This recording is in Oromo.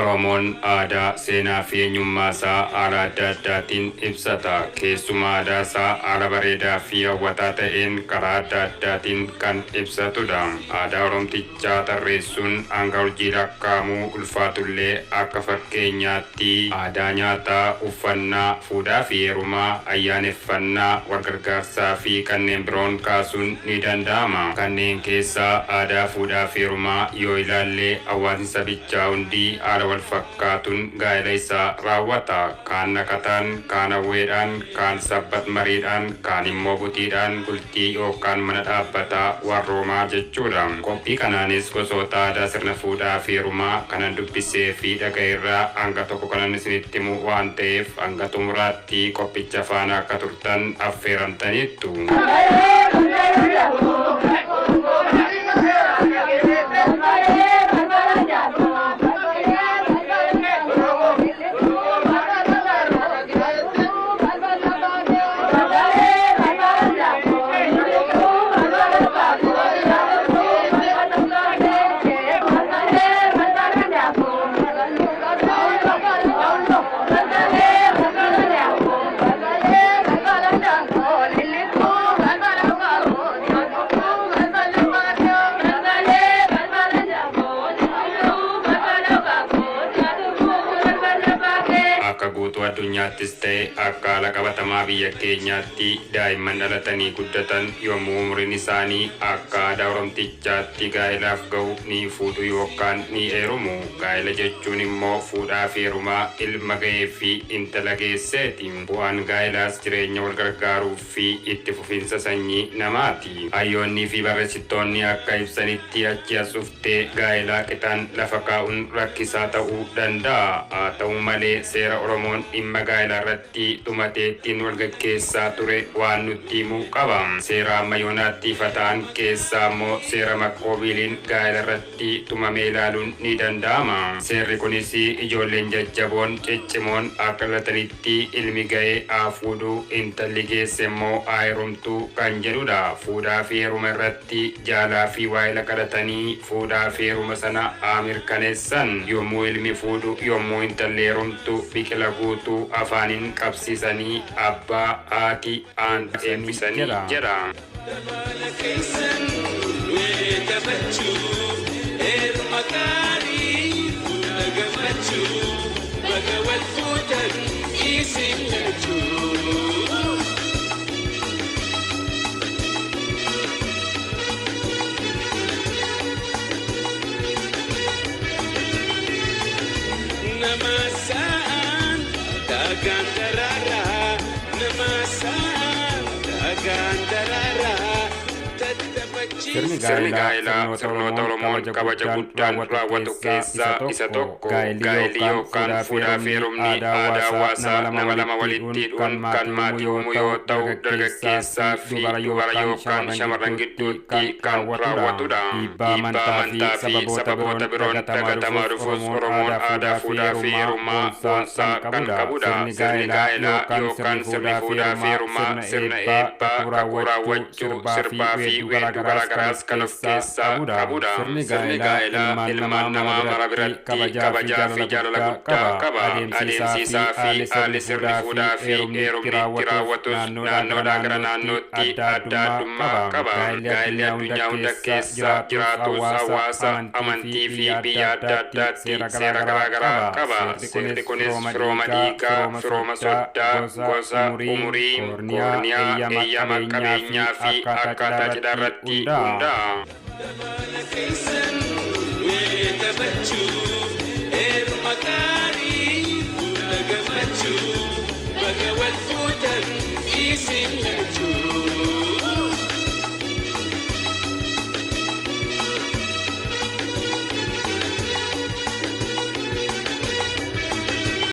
Oromoon aadaa seenaa fi eenyummaasaa haala adda addaatiin ibsata. Keessumaa aadaasaa haala bareedaa fi hawwataa ta'een karaa adda addaatiin kan ibsatudha. Aadaa Oromtichaa tarreessuun hanga hojii lakkaa'amuu ulfaatullee akka fakkeenyaatti aadaa nyaataa, uffannaa, fuudhaa fi heerumaa, ayyaaneffannaa, walgargaarsaa fi kanneen biroon kaasuun ni danda'ama. Kanneen keessaa aadaa fuudhaa fi heerumaa yoo ilaalle hawaasni sabichaa hundi haala wal fakkaatuun gaa'ela isaa raawwata. Kaan naqataan, kaan hawweedhaan, kaan sabbat mariidhaan, kaan immoo butiidhaan bultii yookaan mana dhaabbataa warroomaa jechuudha. Qophii kanaanis gosoota aadaa sirna fuudhaa fi heerumaa kanan dubbisee fi dhaga'eerraa hanga tokko kanan isinitti himu waan ta'eef hanga xumuraatti qophicha faana akka turtan affeeramtaniittu. Addunyaattis ta'e akka haala qabatamaa biyya keenyaatti daa'imman dhalatanii guddatan yommuu umriin isaanii akka aadaa Oromtichaatti gaa'elaaf ga'u ni fuudhu yookaan ni heerumu. Gaa'ela jechuun immoo fuudhaa fi heerumaa ilma ga'ee fi intala geesseeti. Bu'aan gaa'elaas jireenya wal gargaaruu fi itti fufiinsa sanyii namaati. Hayyoonnii fi barreessitoonni akka ibsanitti achi as dhuftee gaa'elaa qixaan lafa kaa'uun rakkisaa ta'uu danda'a. Haa ta'u malee seera Oromoon dhimma gaa'elaa irratti dhumateettiin wal gaggeessaa ture waan nutti himuu qaba. Seera amma yoonaatti ifa ta'an keessaa immoo seera Makkoobiliin gaa'ela irratti tumamee ilaaluun ni danda'ama. Seerri kunis ijoolleen jajjaboon ciccimoon akka dhalatanitti ilmi ga'ee haa fuudhuu, intalli geesse immoo haa heerumtuu kan jedhudha. Fuudhaa fi heeruma irratti jaalaa fi waa'ila kadhatanii fuudhaa fi heeruma sana haa mirkaneessan. Yommuu ilmi fuudhu, yommuu intalli heerumtu biqila guutuu afaaniin qabsiisanii abbaa haati aanta eebbisanii jedha. Sirni gaa'elaa sirnoota Oromoon kabaja guddaan raawwatu keessaa isa tokko. Gaa'elli yookaan fuudhaa fi heerumni aadaa hawaasaa nama lama walitti hidhuun kan maatii uumu yoo ta'u, dargaggeessaa fi dubara yookaan shamarran gidduutti kan raawwatudha. Dhiibbaa amantaa fi sababoota biroon dagatamaa dhufus Oromoon aadaa fuudhaa fi heerumaa boonsaa kan qabudha. Sirni gaa'elaa yookaan sirni fuudhaa fi heerumaa sirna eebbaa, kakuu raawwachuu, sirbaa fi weedduu garaagaraas kan of keessaa qabudha. Sirni gaa'elaa ilmaan namaa mara biratti kabajaa fi jaalala guddaa qaba. Adeemsi isaa fi haalli sirni fuudhaa fi heerumni itti raawwatus naannoodhaa gara naannootti adda addummaa qaba. Gaa'elli addunyaa hunda keessa jiraatus hawaasa amantii fi biyya adda addaatti seera garaagaraa qaba. Sirni kunis firooma dhiigaa, firooma soddaa, gosa, umurii, koorniyaa, eeyyama qabeenyaa fi akkaataa cidhaa irratti hundaa'a. Easy